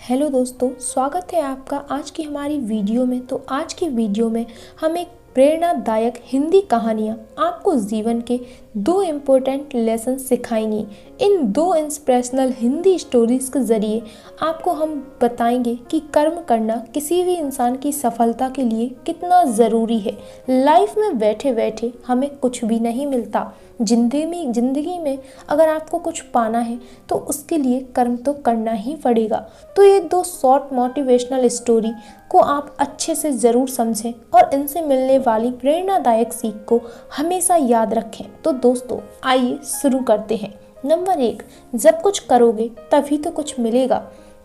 Hello दोस्तों, स्वागत है आपका आज की हमारी वीडियो में। तो आज की वीडियो में हम एक प्रेरणादायक हिंदी कहानियाँ आपको जीवन के दो इम्पोर्टेंट लेसन सिखाएंगी। इन दो इंस्पिरेशनल हिंदी स्टोरीज के ज़रिए आपको हम बताएंगे कि कर्म करना किसी भी इंसान की सफलता के लिए कितना ज़रूरी है। लाइफ में बैठे बैठे हमें कुछ भी नहीं मिलता। जिंदगी में अगर आपको कुछ पाना है तो उसके लिए कर्म तो करना ही पड़ेगा। तो ये दो शॉर्ट मोटिवेशनल स्टोरी को आप अच्छे से ज़रूर समझें और इनसे मिलने वाली प्रेरणादायक सीख को हमेशा याद रखें। तो दोस्तों आइए शुरू करते हैं। नंबर 1, जब कुछ करोगे तभी तो कुछ मिलेगा।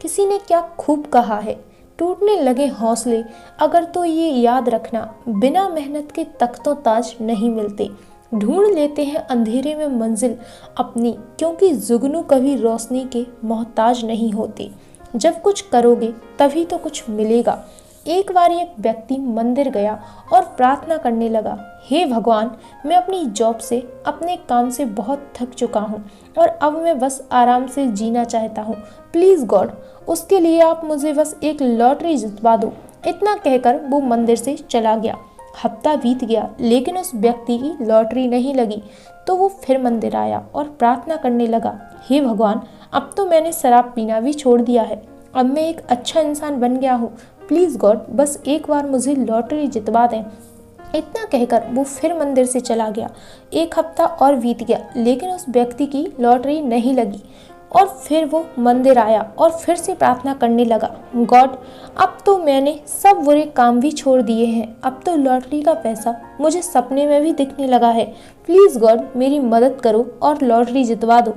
किसी ने क्या खूब कहा है, टूटने लगे हौसले अगर तो ये याद रखना, बिना मेहनत के तख्तों ताज नहीं मिलते। ढूंढ लेते हैं अंधेरे में मंजिल अपनी, क्योंकि जुगनू कभी रोशनी के मोहताज नहीं होते। जब कुछ करोगे तभी तो कुछ मिलेगा। एक बार एक व्यक्ति मंदिर गया और प्रार्थना करने लगा, हे भगवान, मैं अपनी जॉब से, अपने काम से बहुत थक चुका हूँ और अब मैं बस आराम से जीना चाहता हूँ। प्लीज़ गॉड, उसके लिए आप मुझे बस एक लॉटरी जितवा दो। इतना कहकर वो मंदिर से चला गया। हफ्ता बीत गया लेकिन उस व्यक्ति की लॉटरी नहीं लगी। तो वो फिर मंदिर आया और प्रार्थना करने लगा, हे भगवान, अब तो मैंने शराब पीना भी छोड़ दिया है, अब मैं एक अच्छा इंसान बन गया हूँ। प्लीज़ गॉड, बस एक बार मुझे लॉटरी जितवा दें। इतना कहकर वो फिर मंदिर से चला गया। एक हफ्ता और बीत गया लेकिन उस व्यक्ति की लॉटरी नहीं लगी। और फिर वो मंदिर आया और फिर से प्रार्थना करने लगा, गॉड, अब तो मैंने सब बुरे काम भी छोड़ दिए हैं, अब तो लॉटरी का पैसा मुझे सपने में भी दिखने लगा है। प्लीज़ गॉड, मेरी मदद करो और लॉटरी जितवा दो।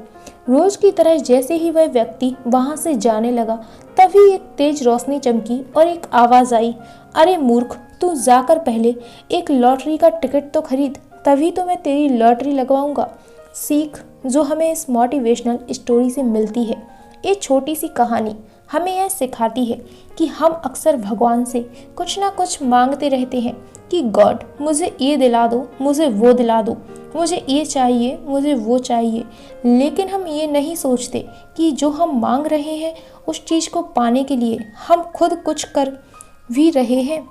रोज की तरह जैसे ही वह व्यक्ति वहां से जाने लगा, तभी एक तेज रोशनी चमकी और एक आवाज़ आई, अरे मूर्ख, तू जाकर पहले एक लॉटरी का टिकट तो खरीद, तभी तो मैं तेरी लॉटरी लगवाऊंगा। सीख जो हमें इस मोटिवेशनल स्टोरी से मिलती है, ये छोटी सी कहानी हमें यह सिखाती है कि हम अक्सर भगवान से कुछ ना कुछ मांगते रहते हैं कि गॉड, मुझे ये दिला दो, मुझे वो दिला दो, मुझे ये चाहिए, मुझे वो चाहिए। लेकिन हम ये नहीं सोचते कि जो हम मांग रहे हैं उस चीज़ को पाने के लिए हम खुद कुछ कर भी रहे हैं,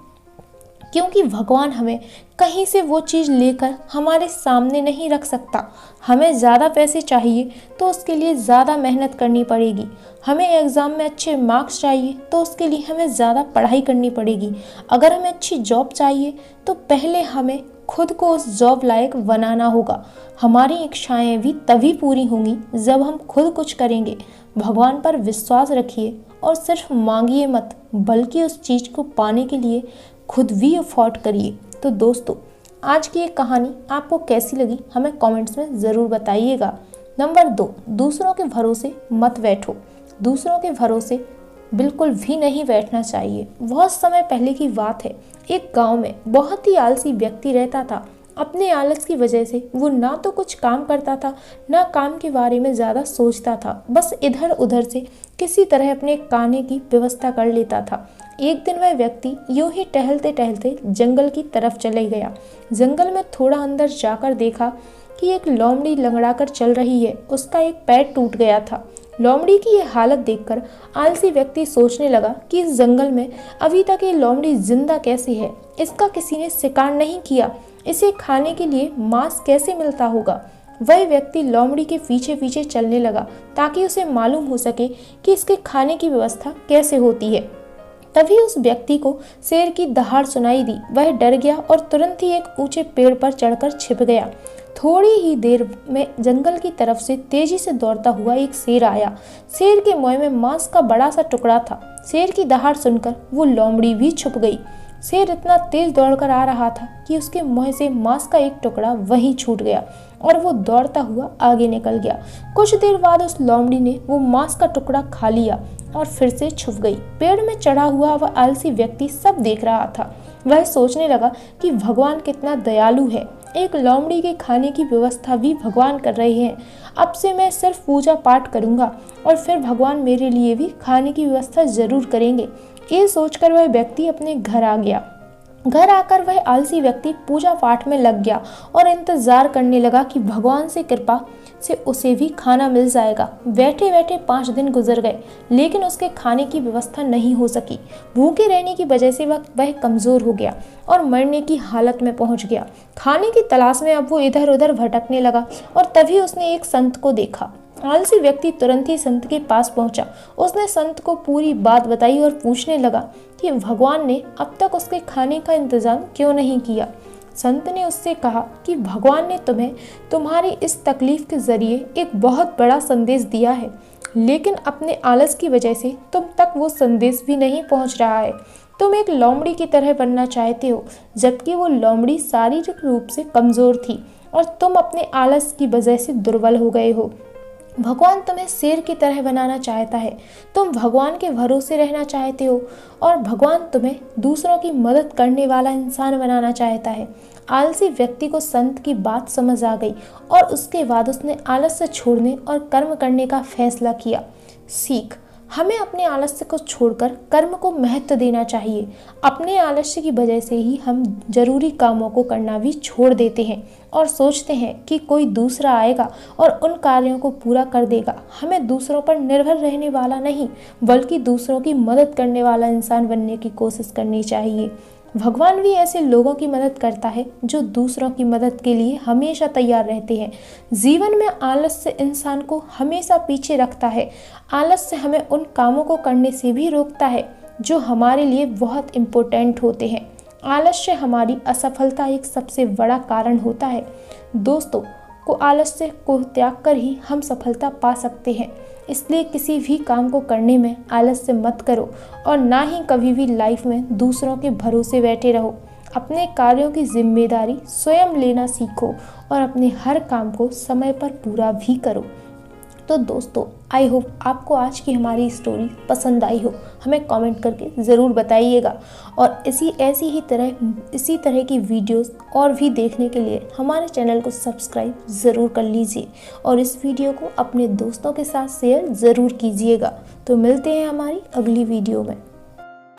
क्योंकि भगवान हमें कहीं से वो चीज़ लेकर हमारे सामने नहीं रख सकता। हमें ज़्यादा पैसे चाहिए तो उसके लिए ज़्यादा मेहनत करनी पड़ेगी। हमें एग्ज़ाम में अच्छे मार्क्स चाहिए तो उसके लिए हमें ज़्यादा पढ़ाई करनी पड़ेगी। अगर हमें अच्छी जॉब चाहिए तो पहले हमें खुद को उस जॉब लायक बनाना होगा। हमारी इच्छाएं भी तभी पूरी होंगी जब हम खुद कुछ करेंगे। भगवान पर विश्वास रखिए और सिर्फ मांगिए मत, बल्कि उस चीज़ को पाने के लिए खुद भी अफोर्ड करिए। तो दोस्तों, आज की ये कहानी आपको कैसी लगी हमें कमेंट्स में ज़रूर बताइएगा। नंबर 2, दूसरों के भरोसे मत बैठो। दूसरों के भरोसे बिल्कुल भी नहीं बैठना चाहिए। बहुत समय पहले की बात है, एक गांव में बहुत ही आलसी व्यक्ति रहता था। अपने आलस की वजह से वो ना तो कुछ काम करता था, ना काम के बारे में ज़्यादा सोचता था, बस इधर उधर से किसी तरह अपने खाने की व्यवस्था कर लेता था। एक दिन वह व्यक्ति यूं ही टहलते टहलते जंगल की तरफ चले गया। जंगल में थोड़ा अंदर जाकर देखा कि एक लोमड़ी लंगड़ाकर चल रही है, उसका एक पैर टूट गया था। लोमड़ी की ये हालत देखकर आलसी व्यक्ति सोचने लगा कि इस जंगल में अभी तक ये लोमड़ी जिंदा कैसे है, इसका किसी ने शिकार नहीं किया, इसे खाने के लिए मांस कैसे मिलता होगा। वह व्यक्ति लोमड़ी के पीछे पीछे चलने लगा ताकि उसे मालूम हो सके कि इसके खाने की व्यवस्था कैसे होती है। तभी उस व्यक्ति को शेर की दहाड़ सुनाई दी। वह डर गया और तुरंत ही एक ऊंचे पेड़ पर चढ़कर छिप गया। थोड़ी ही देर में जंगल की तरफ से तेजी से दौड़ता हुआ एक शेर आया। शेर के मुंह में मांस का बड़ा सा टुकड़ा था। शेर की दहाड़ सुनकर वो लोमड़ी भी छुप गई। शेर इतना तेज दौड़कर आ रहा था कि उसके मुंह से मांस का एक टुकड़ा वहीं छूट गया और वो दौड़ता हुआ आगे निकल गया। कुछ देर बाद उस लोमड़ी ने वो मांस का टुकड़ा खा लिया और फिर से छुप गई। पेड़ में चढ़ा हुआ वह आलसी व्यक्ति सब देख रहा था। वह सोचने लगा कि भगवान कितना दयालु है, एक लोमड़ी के खाने की व्यवस्था भी भगवान कर रहे हैं। अब से मैं सिर्फ पूजा पाठ करूंगा और फिर भगवान मेरे लिए भी खाने की व्यवस्था जरूर करेंगे। ये सोचकर वह व्यक्ति अपने घर आ गया। घर आकर वह आलसी व्यक्ति पूजा पाठ में लग गया और इंतजार करने लगा कि भगवान से कृपा से उसे भी खाना मिल जाएगा। बैठे बैठे 5 दिन गुजर गए, लेकिन उसके खाने की व्यवस्था नहीं हो सकी। भूखे रहने की वजह से वह कमजोर हो गया और मरने की हालत में पहुंच गया। खाने की तलाश में अब वो इधर उधर भटकने लगा और तभी उसने एक संत को देखा। आलसी व्यक्ति तुरंत ही संत के पास पहुंचा। उसने संत को पूरी बात बताई और पूछने लगा कि भगवान ने अब तक उसके खाने का इंतजाम क्यों नहीं किया। संत ने उससे कहा कि भगवान ने तुम्हें तुम्हारी इस तकलीफ के जरिए एक बहुत बड़ा संदेश दिया है, लेकिन अपने आलस की वजह से तुम तक वो संदेश भी नहीं पहुंच रहा है। तुम एक लोमड़ी की तरह बनना चाहते हो, जबकि वो लोमड़ी शारीरिक रूप से कमजोर थी और तुम अपने आलस की वजह से दुर्बल हो गए हो। भगवान तुम्हें शेर की तरह बनाना चाहता है। तुम भगवान के भरोसे रहना चाहते हो और भगवान तुम्हें दूसरों की मदद करने वाला इंसान बनाना चाहता है। आलसी व्यक्ति को संत की बात समझ आ गई और उसके बाद उसने आलस्य छोड़ने और कर्म करने का फैसला किया। सीख: हमें अपने आलस्य को छोड़कर कर्म को महत्व देना चाहिए। अपने आलस्य की वजह से ही हम जरूरी कामों को करना भी छोड़ देते हैं और सोचते हैं कि कोई दूसरा आएगा और उन कार्यों को पूरा कर देगा। हमें दूसरों पर निर्भर रहने वाला नहीं, बल्कि दूसरों की मदद करने वाला इंसान बनने की कोशिश करनी चाहिए। भगवान भी ऐसे लोगों की मदद करता है जो दूसरों की मदद के लिए हमेशा तैयार रहते हैं। जीवन में आलस्य इंसान को हमेशा पीछे रखता है। आलस्य हमें उन कामों को करने से भी रोकता है जो हमारे लिए बहुत इम्पोर्टेंट होते हैं। आलस्य हमारी असफलता एक सबसे बड़ा कारण होता है। दोस्तों को आलस्य को त्याग कर ही हम सफलता पा सकते हैं। इसलिए किसी भी काम को करने में आलस्य मत करो और ना ही कभी भी लाइफ में दूसरों के भरोसे बैठे रहो। अपने कार्यों की जिम्मेदारी स्वयं लेना सीखो और अपने हर काम को समय पर पूरा भी करो। तो दोस्तों, आई होप आपको आज की हमारी स्टोरी पसंद आई हो। हमें कमेंट करके ज़रूर बताइएगा और इसी तरह की वीडियोस और भी देखने के लिए हमारे चैनल को सब्सक्राइब ज़रूर कर लीजिए और इस वीडियो को अपने दोस्तों के साथ शेयर ज़रूर कीजिएगा। तो मिलते हैं हमारी अगली वीडियो में।